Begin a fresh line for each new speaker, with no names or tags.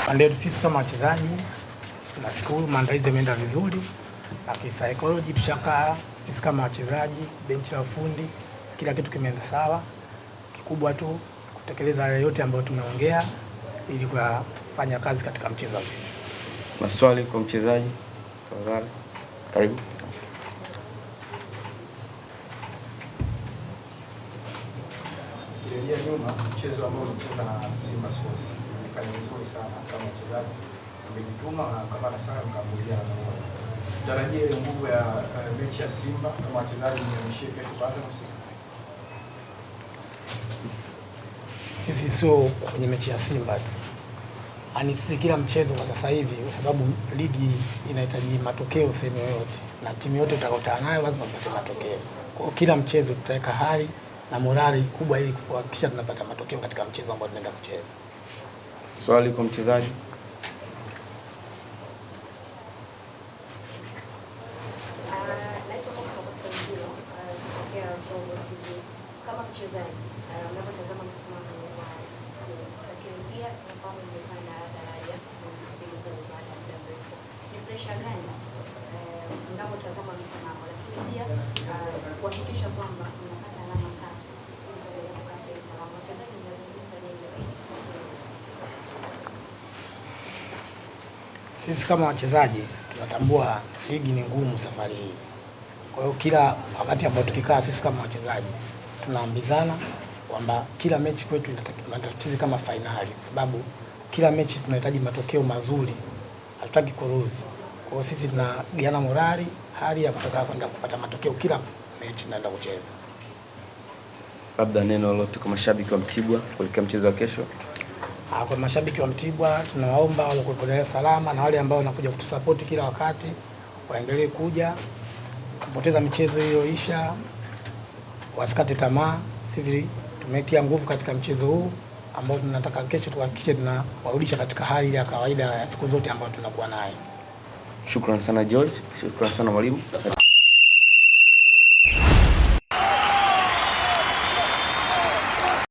Pande yetu sisi kama wachezaji tunashukuru, maandalizi yameenda vizuri, na kisaikolojia tushakaa sisi kama wachezaji, benchi la ufundi, kila kitu kimeenda sawa. Kikubwa tu kutekeleza yale yote ambayo tumeongea ili kufanya kazi katika mchezo wetu.
Maswali kwa mchezaji? Karibu.
Kirejea nyuma, mchezo ambao unacheza na Simba Sports ni vizuri sana kama mchezaji, umejituma na kama sana mkambulia na moyo. Tarajia ile nguvu ya mechi ya Simba kama wachezaji mnyamishie kesho kwanza msimu.
Sisi sio kwenye mechi ya Simba tu. Ani sisi kila mchezo kwa sasa hivi, kwa sababu ligi inahitaji matokeo sehemu yote, na timu yote utakutana nayo lazima upate matokeo. Kwa hiyo kila mchezo tutaweka hali na morali kubwa ili kuhakikisha tunapata matokeo katika mchezo ambao tunaenda kucheza.
Swali kwa mchezaji?
Kama mchezaji unapotazama msimamo wa lakini pia kama mmefanya daraja baada ya muda mrefu, ni pressure gani unapotazama msimamo, lakini pia kuhakikisha kwamba unapata alama tatu ili kupata salama? Wachezaji wanazungumza nini zaidi?
Sisi kama wachezaji tunatambua ligi ni ngumu safari hii. Kwa hiyo kila wakati ambao tukikaa sisi kama wachezaji tunaambizana kwamba kila mechi kwetu inatatiza kama fainali, kwa sababu kila mechi tunahitaji matokeo mazuri, hatutaki kuruzi. Kwa hiyo sisi tunagiana morali, hali ya kutaka kwenda kupata matokeo kila mechi tunaenda kucheza.
Labda neno lolote kwa mashabiki wa Mtibwa kuelekea mchezo wa kesho?
Kwa mashabiki wa Mtibwa tunawaomba wawe salama, na wale ambao wanakuja kutusupport kila wakati waendelee kuja. Kupoteza michezo iliyoisha, wasikate tamaa. Sisi tumetia nguvu katika mchezo huu ambao tunataka kesho tuhakikishe tunawarudisha katika hali ya kawaida ya siku zote ambayo tunakuwa nayo.
Shukrani sana George, shukrani sana mwalimu.